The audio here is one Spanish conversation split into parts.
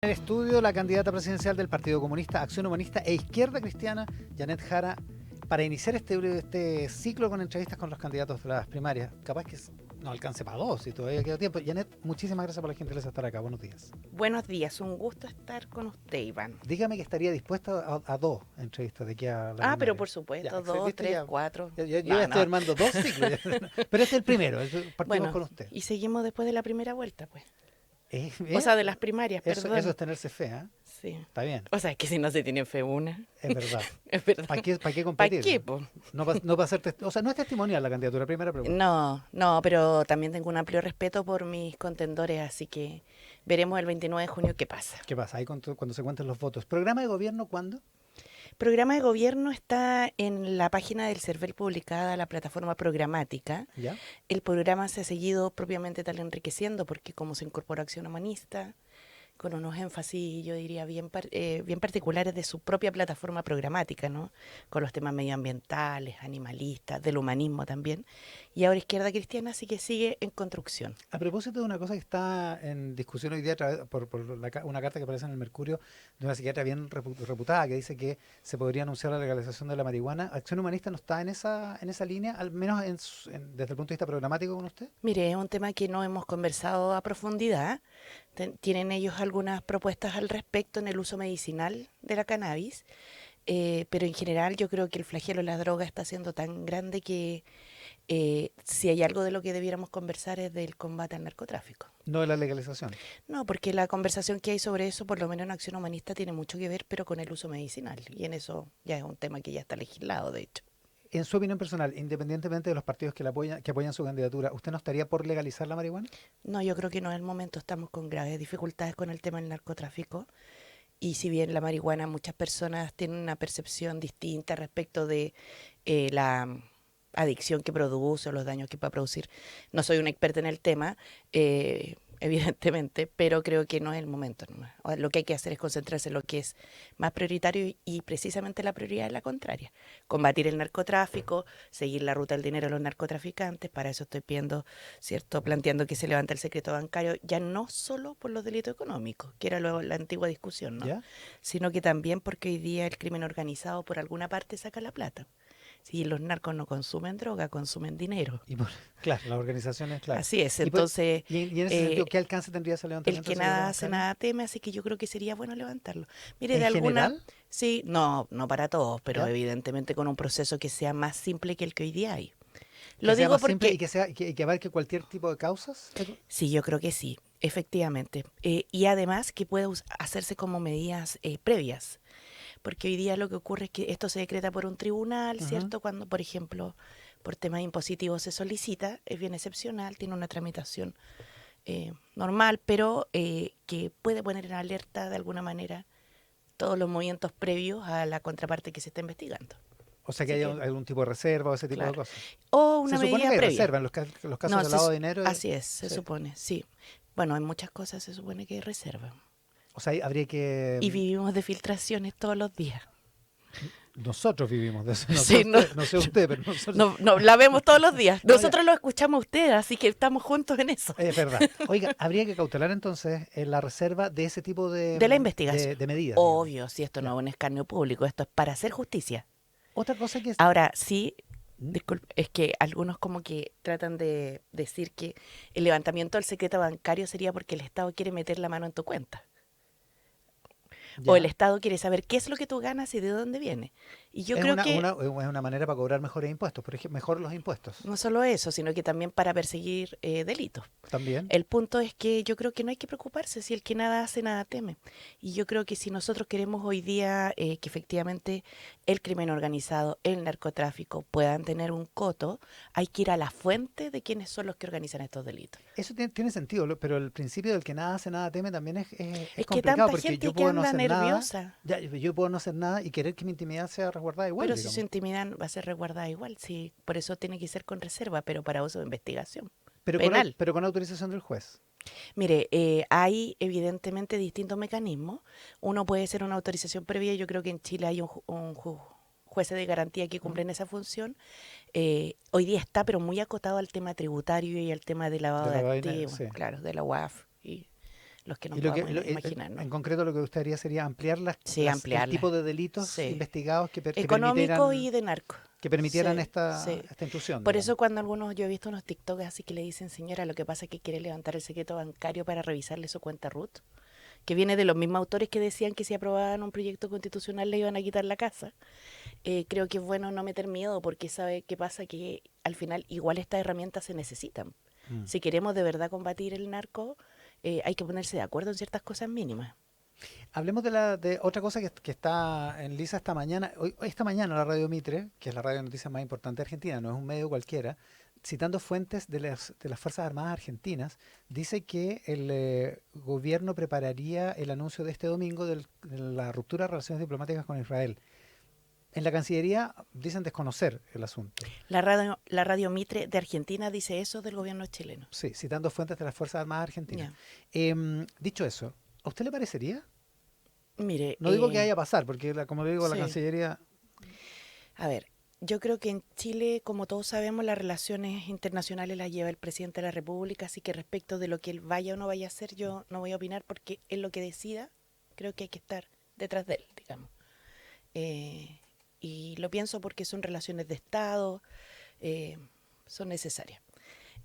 En el estudio, la candidata presidencial del Partido Comunista, Acción Humanista e Izquierda Cristiana, Janet Jara, para iniciar este ciclo con entrevistas con los candidatos de las primarias. Capaz que no alcance para dos y todavía queda tiempo. Janet, muchísimas gracias por la gentileza de estar acá. Buenos días. Buenos días, un gusto estar con usted, Iván. Dígame que estaría dispuesta a dos entrevistas de aquí a la primaria. Pero por supuesto, Ya, dos, ¿viste? tres, Ya, cuatro. yo ya estoy armando dos ciclos. Pero este es el primero, partimos Bueno, con usted. y seguimos después de la primera vuelta, pues. ¿Eh? O sea, de las primarias, Eso perdón. es tenerse fe, ¿eh? Sí. Está bien, O sea, es que si no se tiene fe una. es verdad. Es verdad. ¿Para qué ¿Para competir? qué, po? No va a ser, o sea, no es testimonial la candidatura primera, pero bueno. No, pero también tengo un amplio respeto por mis contendores, así que veremos el 29 de junio qué pasa. ¿Qué pasa? Ahí cuando se cuenten los votos. ¿Programa de gobierno cuándo? Programa de gobierno está en la página del CERVEL publicada, la plataforma programática. ¿Ya? El programa se ha seguido propiamente tal enriqueciendo porque como se incorporó Acción Humanista, con unos énfasis, yo diría, bien particulares de su propia plataforma programática, ¿no? Con los temas medioambientales, animalistas, del humanismo también. Y ahora Izquierda Cristiana sí que sigue en construcción. A propósito de una cosa que está en discusión hoy día por una carta que aparece en el Mercurio de una psiquiatra bien reputada que dice que se podría anunciar la legalización de la marihuana. ¿Acción Humanista no está en esa línea, al menos desde el punto de vista programático con usted? Mire, es un tema que no hemos conversado a profundidad. Tienen ellos algunas propuestas al respecto en el uso medicinal de la cannabis, pero en general yo creo que el flagelo de la droga está siendo tan grande que si hay algo de lo que debiéramos conversar es del combate al narcotráfico. No de la legalización. No, porque la conversación que hay sobre eso, por lo menos en Acción Humanista, tiene mucho que ver, pero con el uso medicinal. Y en eso ya es un tema que ya está legislado, de hecho. En su opinión personal, independientemente de los partidos que apoyan su candidatura, ¿usted no estaría por legalizar la marihuana? No, yo creo que no es el momento. Estamos con graves dificultades con el tema del narcotráfico. Y si bien la marihuana, muchas personas tienen una percepción distinta respecto de la adicción que produce o los daños que puede producir. No soy una experta en el tema, evidentemente, pero creo que no es el momento. ¿No? Lo que hay que hacer es concentrarse en lo que es más prioritario y precisamente la prioridad es la contraria. Combatir el narcotráfico, seguir la ruta del dinero de los narcotraficantes, para eso estoy planteando que se levante el secreto bancario, ya no solo por los delitos económicos, que era la antigua discusión, ¿no? ¿Ya? Sino que también porque hoy día el crimen organizado por alguna parte saca la plata. Si los narcos no consumen droga, consumen dinero. Claro, las organizaciones, claro. Así es, Y, pues, entonces y en ese sentido, ¿qué alcance tendría ese el levantamiento que del secreto nada hace, bancario? nada teme, así que yo creo que sería bueno levantarlo. Mire, ¿En de alguna, general? sí, no para todos, pero ¿Ya? evidentemente con un proceso que sea más simple que el que hoy día hay. Que Lo sea digo más simple y porque, que abarque cualquier tipo de causas. sí, yo creo que sí, efectivamente. Y además que pueda hacerse como medidas previas. Porque hoy día lo que ocurre es que esto se decreta por un tribunal, Ujú. ¿cierto? Cuando, por ejemplo, por temas impositivos se solicita, es bien excepcional, tiene una tramitación normal, pero que puede poner en alerta de alguna manera todos los movimientos previos a la contraparte que se está investigando. O sea, que Así haya que, algún tipo de reserva o ese tipo de claro. cosas. O Se una supone medida que hay previa. reserva en los casos No, de lavado de dinero. así es, se Sí. supone, sí. Bueno, en muchas cosas se supone que hay reserva. O sea, habría que... Y vivimos de filtraciones todos los días. Nosotros vivimos de eso, Sí, no sé usted, pero nosotros... la vemos todos los días. No, ya, Nosotros lo escuchamos a ustedes, así que estamos juntos en eso. es verdad. Oiga, habría que cautelar entonces en la reserva de ese tipo De la investigación. de medidas, digamos. Obvio, si esto no Ya. es un escarnio público, esto es para hacer justicia. Otra cosa que es... Ahora, sí, ¿Mm? disculpe, es que algunos como que tratan de decir que el levantamiento del secreto bancario sería porque el Estado quiere meter la mano en tu cuenta. O el Ya. Estado quiere saber qué es lo que tú ganas y de dónde viene. Y yo creo que Es una manera para cobrar mejores impuestos, por ejemplo, mejor los impuestos. no solo eso, sino que también para perseguir delitos. También. El punto es que yo creo que no hay que preocuparse si el que nada hace, nada teme. Y yo creo que si nosotros queremos hoy día que efectivamente el crimen organizado, el narcotráfico puedan tener un coto, hay que ir a la fuente de quiénes son los que organizan estos delitos. Eso tiene sentido, pero el principio del que nada hace, nada teme también es Es que complicado tanta porque yo gente que puedo no anda hacer nada, nerviosa, ya, yo puedo no hacer nada y querer que mi intimidad sea resguardada igual, pero si su digamos. intimidad va a ser resguardada igual, sí, por eso tiene que ser con reserva, pero para uso de investigación Pero penal. pero con autorización del juez. Mire, hay evidentemente distintos mecanismos. Uno puede ser una autorización previa. Yo creo que en Chile hay jueces de garantía que ¿Mm? cumplen esa función. Hoy día está, pero muy acotado al tema tributario y al tema de lavado De de la vaina, activos, sí. claro, de la UAF y los que nos Y lo que, podamos imaginar, ¿no? en concreto lo que usted haría sería ampliar Sí, el ampliarla. tipo de delitos Sí. investigados Económico y de narco. que permitieran Sí, sí. esta intrusión, Por digamos. eso cuando yo he visto unos TikTok así que le dicen, señora, lo que pasa es que quiere levantar el secreto bancario para revisarle su cuenta RUT, que viene de los mismos autores que decían que si aprobaban un proyecto constitucional le iban a quitar la casa. Creo que es bueno no meter miedo porque sabe qué pasa, que al final igual estas herramientas se necesitan. Mm. Si queremos de verdad combatir el narco, hay que ponerse de acuerdo en ciertas cosas mínimas. Hablemos de otra cosa que está en lisa esta mañana. Esta mañana la radio Mitre, que es la radio de noticias más importante de Argentina, no es un medio cualquiera, citando fuentes de las Fuerzas Armadas Argentinas, dice que el gobierno prepararía el anuncio de este domingo de la ruptura de relaciones diplomáticas con Israel. En la Cancillería dicen desconocer el asunto. La radio Mitre de Argentina dice eso del gobierno chileno. Sí, citando fuentes de las Fuerzas Armadas Argentinas. Ya. Dicho eso, ¿a usted le parecería? Mire, No digo que vaya a pasar, porque como le digo, la sí. Cancillería... A ver, yo creo que en Chile, como todos sabemos, las relaciones internacionales las lleva el presidente de la República, así que respecto de lo que él vaya o no vaya a hacer, yo no voy a opinar porque él lo que decida, creo que hay que estar detrás de él, digamos. Y lo pienso porque son relaciones de Estado, son necesarias.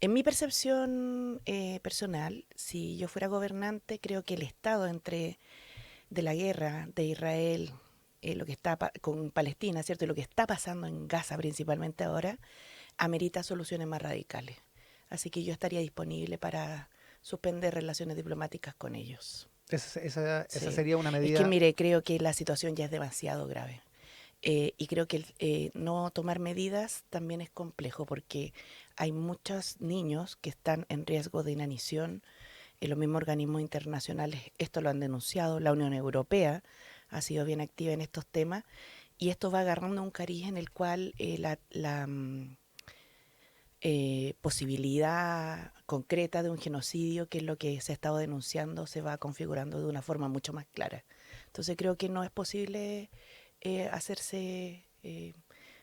En mi percepción personal, si yo fuera gobernante, creo que el Estado de la guerra de Israel, lo que está con Palestina, ¿cierto? Y lo que está pasando en Gaza principalmente ahora, amerita soluciones más radicales. Así que yo estaría disponible para suspender relaciones diplomáticas con ellos. Esa Sí. sería una Es que, medida... mire, creo que la situación ya es demasiado grave. Y creo que no tomar medidas también es complejo porque hay muchos niños que están en riesgo de inanición. Los mismos organismos internacionales esto lo han denunciado. La Unión Europea ha sido bien activa en estos temas y esto va agarrando un cariz en el cual la posibilidad concreta de un genocidio, que es lo que se ha estado denunciando, se va configurando de una forma mucho más clara. Entonces creo que no es posible hacerse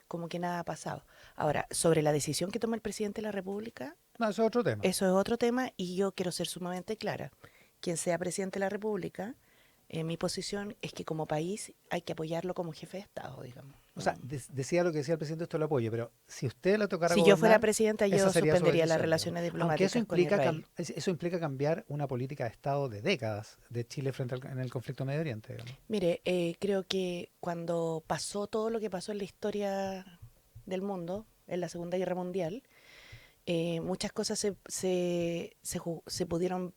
como que nada ha pasado. Ahora, sobre la decisión que toma el presidente de la República, No, eso es otro tema. eso es otro tema y yo quiero ser sumamente clara. Quien sea presidente de la República, mi posición es que como país hay que apoyarlo como jefe de Estado, digamos. O sea, decía lo que decía el presidente, esto lo apoyo, pero si usted le tocara Si yo fuera gobernar, presidenta, esa yo sería su suspendería las decisión, digamos. relaciones Aunque diplomáticas con Israel. eso implica cambiar una política de Estado de décadas de Chile frente en el conflicto Medio Oriente, digamos. Mire, creo que cuando pasó todo lo que pasó en la historia del mundo, en la Segunda Guerra Mundial, muchas cosas se pudieron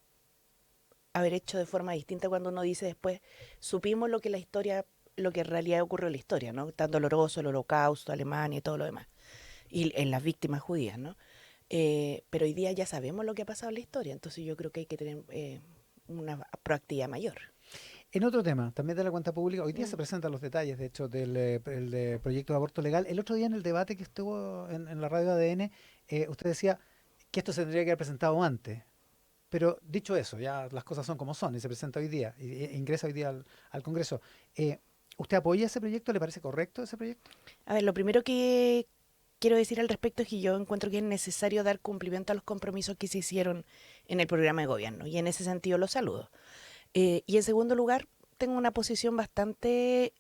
haber hecho de forma distinta cuando uno dice después, supimos lo que la historia, lo que en realidad ocurrió en la historia, ¿no? Tan doloroso, el Holocausto, Alemania y todo lo demás, y en las víctimas judías, ¿no? Pero hoy día ya sabemos lo que ha pasado en la historia, entonces yo creo que hay que tener una proactividad mayor. En otro tema, también de la cuenta pública, hoy día se presentan los detalles, de hecho, del proyecto de aborto legal. El otro día en el debate que estuvo en la radio ADN, usted decía que esto se tendría que haber presentado antes. Pero dicho eso, ya las cosas son como son y se presenta hoy día, ingresa hoy día al Congreso. ¿Usted apoya ese proyecto? ¿Le parece correcto ese proyecto? A ver, lo primero que quiero decir al respecto es que yo encuentro que es necesario dar cumplimiento a los compromisos que se hicieron en el programa de gobierno y en ese sentido los saludo. Y en segundo lugar, tengo una posición bastante,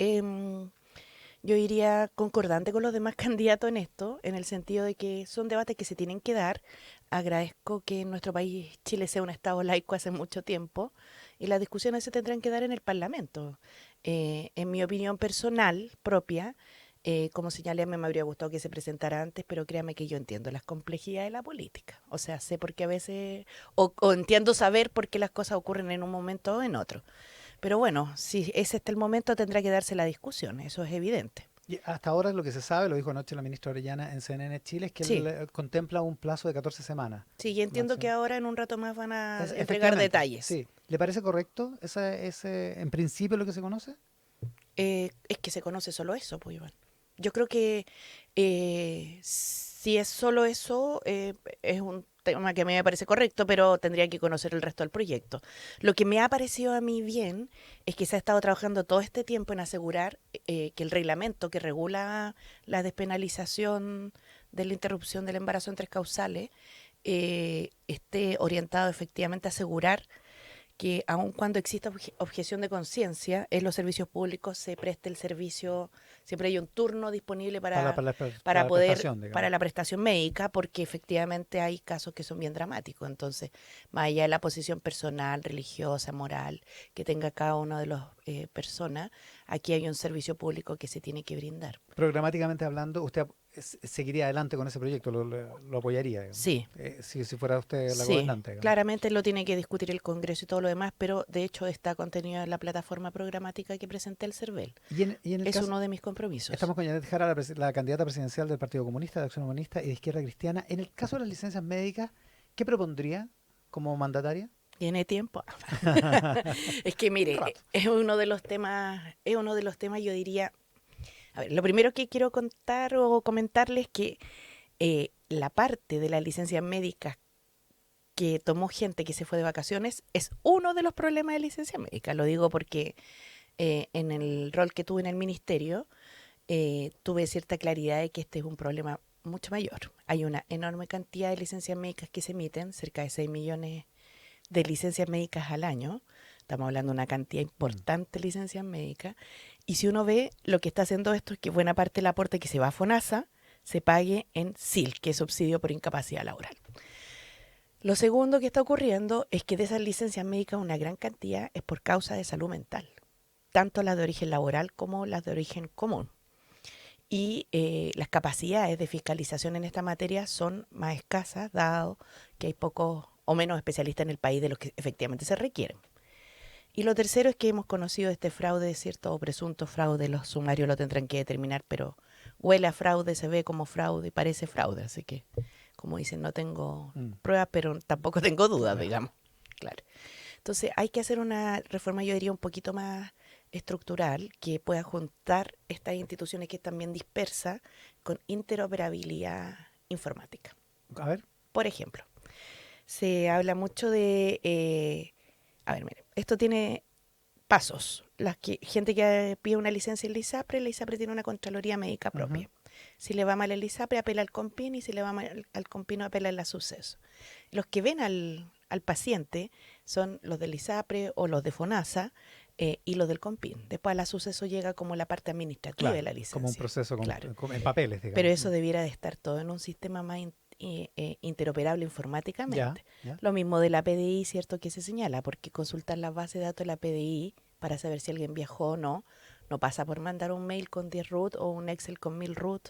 yo diría, concordante con los demás candidatos en esto, en el sentido de que son debates que se tienen que dar. Agradezco que en nuestro país Chile sea un Estado laico hace mucho tiempo y las discusiones se tendrán que dar en el Parlamento. En mi opinión personal, propia, como señalé, me habría gustado que se presentara antes, pero créame que yo entiendo las complejidades de la política. O sea, sé por qué a veces, o entiendo saber por qué las cosas ocurren en un momento o en otro. Pero bueno, si es este el momento, tendrá que darse la discusión, eso es evidente. Y hasta ahora lo que se sabe, lo dijo anoche la ministra Orellana en CNN Chile, es que Sí, él contempla un plazo de 14 semanas sí, y entiendo que máximo. ahora en un rato más van a entregar Efectivamente, detalles. sí. ¿Le parece correcto ese, en principio lo que se conoce? Es que se conoce solo eso, pues Iván. Yo creo que si es solo eso, es un tema que a mí me parece correcto, pero tendría que conocer el resto del proyecto. Lo que me ha parecido a mí bien es que se ha estado trabajando todo este tiempo en asegurar que el reglamento que regula la despenalización de la interrupción del embarazo en tres causales esté orientado efectivamente a asegurar que aun cuando exista objeción de conciencia, en los servicios públicos se preste el servicio, siempre hay un turno disponible para la poder, prestación, para digamos. la prestación médica, porque efectivamente hay casos que son bien dramáticos. Entonces, más allá de la posición personal, religiosa, moral, que tenga cada uno de los personas, aquí hay un servicio público que se tiene que brindar. Programáticamente hablando, usted seguiría adelante con ese proyecto, lo apoyaría, digamos. Sí. Si fuera usted la Sí, gobernante, digamos. claramente lo tiene que discutir el Congreso y todo lo demás, pero de hecho está contenido en la plataforma programática que presenté el CERVEL. Y en el Es caso, uno de mis compromisos. estamos con Janet Jara, la candidata presidencial del Partido Comunista, de Acción Humanista y de Izquierda Cristiana. En el caso de las licencias médicas, ¿qué propondría como mandataria? ¿Tiene tiempo? Es que Un mire, rato. es uno de los temas, yo diría, a ver, lo primero que quiero contar o comentarles es que la parte de las licencias médicas que tomó gente que se fue de vacaciones es uno de los problemas de licencia médica. Lo digo porque en el rol que tuve en el ministerio, tuve cierta claridad de que este es un problema mucho mayor. Hay una enorme cantidad de licencias médicas que se emiten, cerca de 6 millones de licencias médicas al año. Estamos hablando de una cantidad importante de licencias médicas. Y si uno ve, lo que está haciendo esto es que buena parte del aporte que se va a FONASA se pague en SIL, que es subsidio por incapacidad laboral. Lo segundo que está ocurriendo es que de esas licencias médicas una gran cantidad es por causa de salud mental, tanto las de origen laboral como las de origen común. Y las capacidades de fiscalización en esta materia son más escasas, dado que hay pocos o menos especialistas en el país de los que efectivamente se requieren. Y lo tercero es que hemos conocido este fraude, cierto o presunto fraude, los sumarios lo tendrán que determinar, pero huele a fraude, se ve como fraude y parece fraude, así que, como dicen, no tengo pruebas, pero tampoco tengo dudas, Claro. digamos. Claro. Entonces hay que hacer una reforma, yo diría, un poquito más estructural, que pueda juntar estas instituciones que están bien dispersas con interoperabilidad informática. A ver. Por ejemplo, se habla mucho de... a ver, mire, esto tiene pasos. Gente que pide una licencia en la ISAPRE tiene una Contraloría Médica propia. Si le va mal el ISAPRE, apela al COMPIN, y si le va mal al COMPIN, apela al suceso. Los que ven al paciente son los del ISAPRE o los de FONASA y los del COMPIN. Después a la suceso llega como la parte administrativa de la licencia. Como un proceso Claro. en papeles, digamos. Pero eso debiera de estar todo en un sistema más interoperable informáticamente. Ya. Lo mismo de la PDI, cierto que se señala, porque consultar la base de datos de la PDI para saber si alguien viajó o no pasa por mandar un mail con 10 root o un Excel con 1000 root,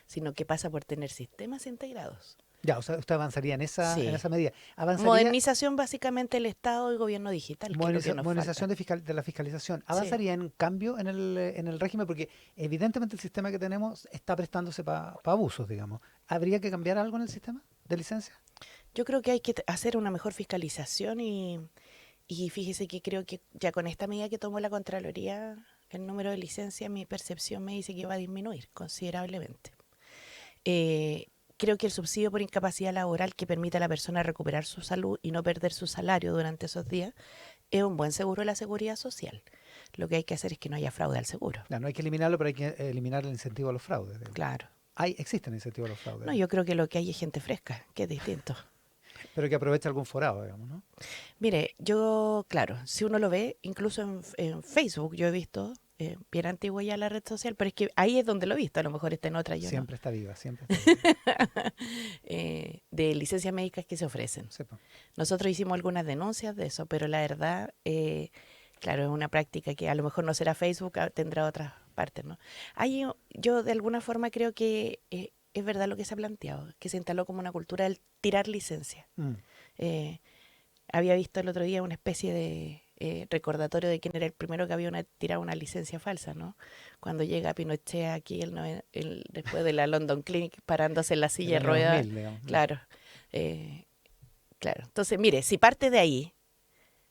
sino que pasa por tener sistemas integrados. Ya, o sea, usted avanzaría en esa medida. Modernización básicamente del Estado y gobierno digital, que es lo que nos modernización falta. de la fiscalización. ¿Avanzaría en un cambio en el régimen? Porque evidentemente el sistema que tenemos está prestándose para abusos, digamos. ¿Habría que cambiar algo en el sistema de licencia? Yo creo que hay que hacer una mejor fiscalización y fíjese que creo que ya con esta medida que tomó la Contraloría, el número de licencias, mi percepción me dice que va a disminuir considerablemente. Creo que el subsidio por incapacidad laboral que permite a la persona recuperar su salud y no perder su salario durante esos días es un buen seguro de la seguridad social. Lo que hay que hacer es que no haya fraude al seguro. No hay que eliminarlo, pero hay que eliminar el incentivo a los fraudes, digamos. Claro. Existen incentivos a los fraudes. No, yo creo que lo que hay es gente fresca, que es distinto. Pero que aproveche algún forado, digamos, ¿no? Mire, claro, si uno lo ve, incluso en Facebook yo he visto, bien antigua ya la red social, pero es que ahí es donde lo he visto, a lo mejor está en otra, yo Siempre está viva, siempre está viva. de licencias médicas que se ofrecen. Sepa. Nosotros hicimos algunas denuncias de eso, pero la verdad, claro, es una práctica que a lo mejor no será Facebook, tendrá otras partes, ¿no? Yo de alguna forma creo que es verdad lo que se ha planteado, que se instaló como una cultura del tirar licencia. Había visto el otro día una especie de recordatorio de quién era el primero que había tirado una licencia falsa, ¿no? Cuando llega Pinochet aquí, después de la London Clinic, parándose en la silla de ruedas. Claro. Claro. Entonces, mire, si parte de ahí,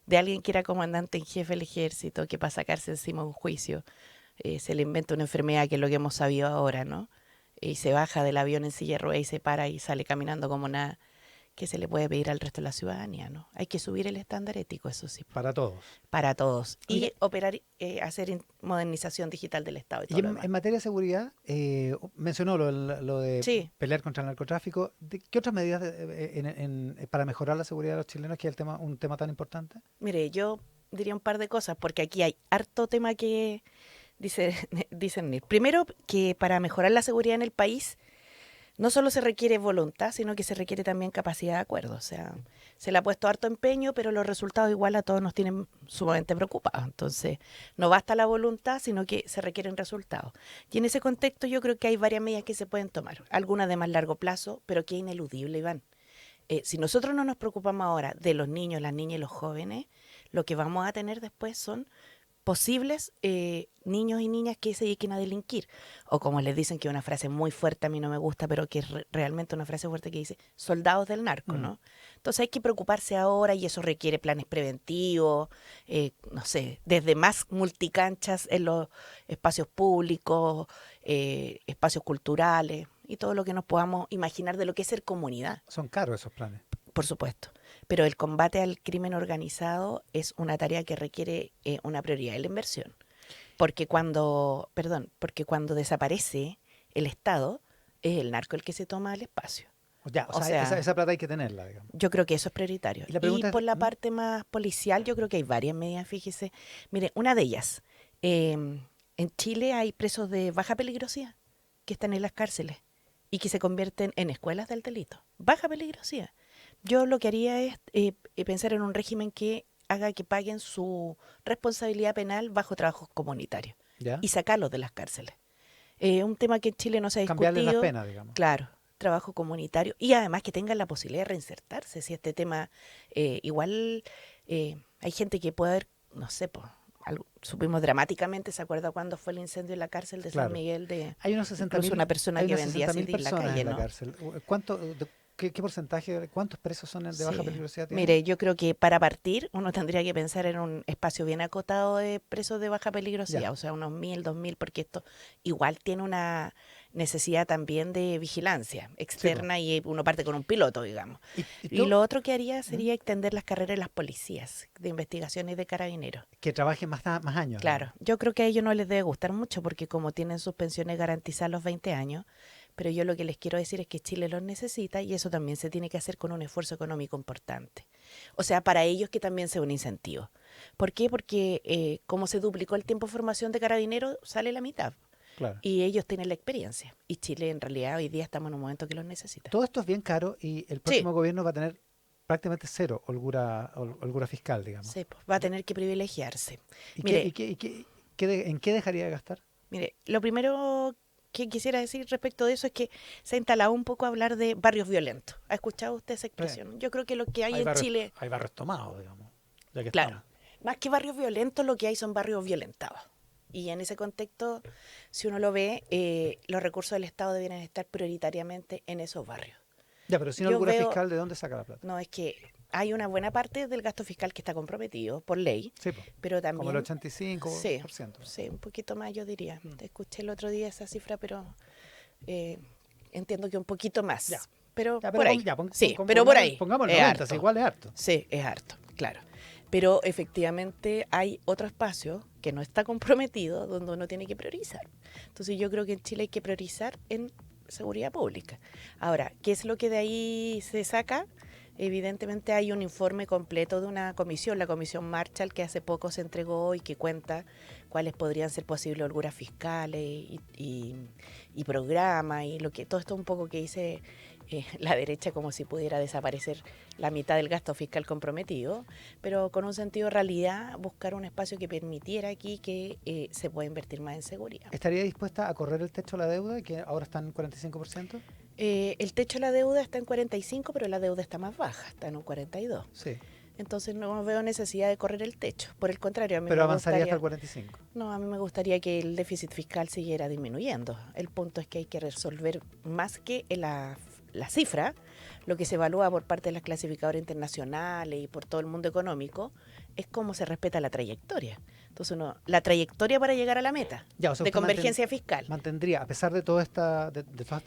de alguien que era comandante en jefe del ejército, que para sacarse encima un juicio, se le inventa una enfermedad, que es lo que hemos sabido ahora, ¿no? Y se baja del avión en silla de ruedas y se para y sale caminando como nada. que se le puede pedir al resto de la ciudadanía, ¿no? Hay que subir el estándar ético, eso sí, Para todos. para todos. Oye, Y operar, hacer modernización digital del Estado y y todo lo demás. en materia de seguridad, mencionó lo de Sí, pelear contra el narcotráfico. ¿Qué otras medidas para mejorar la seguridad de los chilenos, que es un tema tan importante? mire, yo diría un par de cosas, porque aquí hay harto tema que dice, discernir. Primero, que para mejorar la seguridad en el país, no solo se requiere voluntad, sino que se requiere también capacidad de acuerdo. O sea, se le ha puesto harto empeño, pero los resultados igual a todos nos tienen sumamente preocupados. Entonces, no basta la voluntad, sino que se requieren resultados. Y en ese contexto yo creo que hay varias medidas que se pueden tomar. Algunas de más largo plazo, pero que es ineludible, Iván. Si nosotros no nos preocupamos ahora de los niños, las niñas y los jóvenes, lo que vamos a tener después son posibles niños y niñas que se dediquen a delinquir. O como les dicen, que es una frase muy fuerte, a mí no me gusta, pero que es realmente una frase fuerte, que dice soldados del narco, Mm. ¿no? Entonces hay que preocuparse ahora, y eso requiere planes preventivos, no sé, desde más multicanchas en los espacios públicos, espacios culturales y todo lo que nos podamos imaginar de lo que es ser comunidad. Son caros esos planes. Por supuesto, pero el combate al crimen organizado es una tarea que requiere una prioridad de la inversión. Porque cuando desaparece el Estado, es el narco el que se toma el espacio. Ya, O o sea, sea, esa plata hay que tenerla, digamos. yo creo que eso es prioritario. Y la Y pregunta es, por la parte más policial, yo creo que hay varias medidas, fíjese. Mire, una de ellas, en Chile hay presos de baja peligrosidad que están en las cárceles y que se convierten en escuelas del delito. Baja peligrosidad. Yo lo que haría es pensar en un régimen que haga que paguen su responsabilidad penal bajo trabajos comunitarios ¿ya? y sacarlos de las cárceles. Un tema que en Chile no se ha Cambiarles las discutido, penas, digamos. claro, trabajo comunitario, y además que tengan la posibilidad de reinsertarse. Si este tema, igual hay gente que puede haber, no sé, pues, supimos dramáticamente, ¿se acuerda cuando fue el incendio en la cárcel de San Claro. Miguel? De Hay unos incluso una persona que vendía 60.000 CD en la personas calle, en la ¿no? cárcel. ¿Qué porcentaje, cuántos presos son de baja Sí. peligrosidad tienen? Mire, yo creo que para partir uno tendría que pensar en un espacio bien acotado de presos de baja peligrosidad, Ya. o sea, unos 1.000, 2.000, porque esto igual tiene una necesidad también de vigilancia Sí, po. externa, y uno parte con un piloto, digamos. Y Y tú, lo otro que haría ¿Mm? sería extender las carreras de las policías, de investigaciones de carabineros. que trabajen más años, Claro, digamos. yo creo que a ellos no les debe gustar mucho, porque como tienen sus pensiones garantizadas los 20 años, pero yo lo que les quiero decir es que Chile los necesita, y eso también se tiene que hacer con un esfuerzo económico importante. O sea, para ellos que también sea un incentivo. ¿Por qué? Porque como se duplicó el tiempo de formación de carabineros, sale la mitad. Claro. Y ellos tienen la experiencia. Y Chile en realidad hoy día estamos en un momento que los necesita. Todo esto es bien caro y el Sí, próximo gobierno va a tener prácticamente cero holgura fiscal, digamos. sí, pues, va a tener que privilegiarse. ¿Y Mire, en qué dejaría de gastar? Mire, lo primero que quisiera decir respecto de eso es que se ha instalado un poco a hablar de barrios violentos. ¿Ha escuchado usted esa expresión? Yo creo que lo que hay en Chile, Hay barrios tomados, digamos. Ya que claro, estamos. más que barrios violentos, lo que hay son barrios violentados. Y en ese contexto, si uno lo ve, los recursos del Estado deberían estar prioritariamente en esos barrios. Ya, pero sin Yo holgura veo, fiscal, ¿de dónde saca la plata? no, es que hay una buena parte del gasto fiscal que está comprometido por ley, Sí, po, pero como el también, 85%. sí, un poquito más yo diría. Mm. Escuché el otro día esa cifra, pero entiendo que un poquito más. Ya. Pero Ya, por ahí. ya, Sí, pero por ahí. Pongamos el Es 90, harto. igual es harto. Sí, es harto, claro. Pero efectivamente hay otro espacio que no está comprometido, donde uno tiene que priorizar. Entonces yo creo que en Chile hay que priorizar en seguridad pública. Ahora, ¿qué es lo que de ahí se saca? Evidentemente hay un informe completo de una comisión, la comisión Marshall, que hace poco se entregó y que cuenta cuáles podrían ser posibles holguras fiscales y programas, y lo que todo esto un poco que dice la derecha, como si pudiera desaparecer la mitad del gasto fiscal comprometido, pero con un sentido de realidad, buscar un espacio que permitiera aquí que se pueda invertir más en seguridad. ¿Estaría dispuesta a correr el techo de la deuda, que ahora está en 45%? El techo de la deuda está en 45, pero la deuda está más baja, está en un 42. Sí, Entonces no veo necesidad de correr el techo. Por el contrario, a mí pero me avanzaría hasta gustaría, el 45%. no, a mí me gustaría que el déficit fiscal siguiera disminuyendo. El punto es que hay que resolver más que la cifra, lo que se evalúa por parte de las clasificadoras internacionales y por todo el mundo económico, es cómo se respeta la trayectoria. Entonces, la trayectoria para llegar a la meta Ya, o sea, de usted convergencia fiscal. mantendría, a pesar de toda esta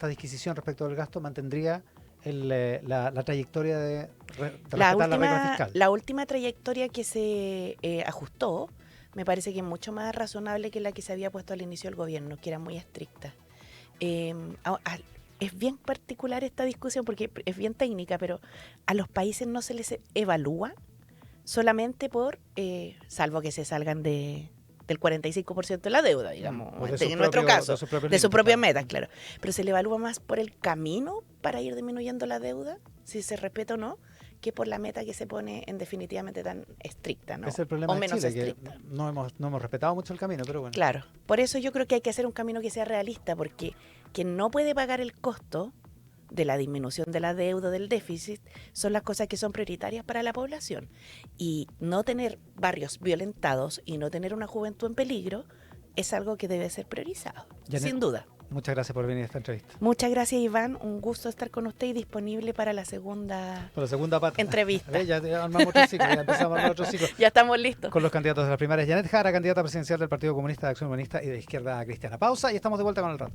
disquisición respecto del gasto, mantendría la trayectoria de respetar la regla fiscal. La última trayectoria que se ajustó me parece que es mucho más razonable que la que se había puesto al inicio del gobierno, que era muy estricta. Es bien particular esta discusión porque es bien técnica, pero a los países no se les evalúa solamente por, salvo que se salgan del 45% de la deuda, digamos, en nuestro caso, de sus propias metas, claro. Pero se le evalúa más por el camino para ir disminuyendo la deuda, si se respeta o no, que por la meta que se pone en definitivamente tan estricta, ¿no? Es el problema o de menos Chile, estricta. que no hemos respetado mucho el camino, pero bueno. Claro, por eso yo creo que hay que hacer un camino que sea realista, porque quien no puede pagar el costo de la disminución de la deuda, del déficit, son las cosas que son prioritarias para la población. Y no tener barrios violentados y no tener una juventud en peligro es algo que debe ser priorizado, Janet, sin duda. Muchas gracias por venir a esta entrevista. Muchas gracias, Iván. Un gusto estar con usted y disponible para la segunda Pata. entrevista. Ya armamos otro ciclo, ya empezamos a armar otro ciclo. Ya estamos listos. Con los candidatos de las primarias. Janet Jara, candidata presidencial del Partido Comunista de Acción Humanista y de Izquierda Cristiana. Pausa y estamos de vuelta con el rato.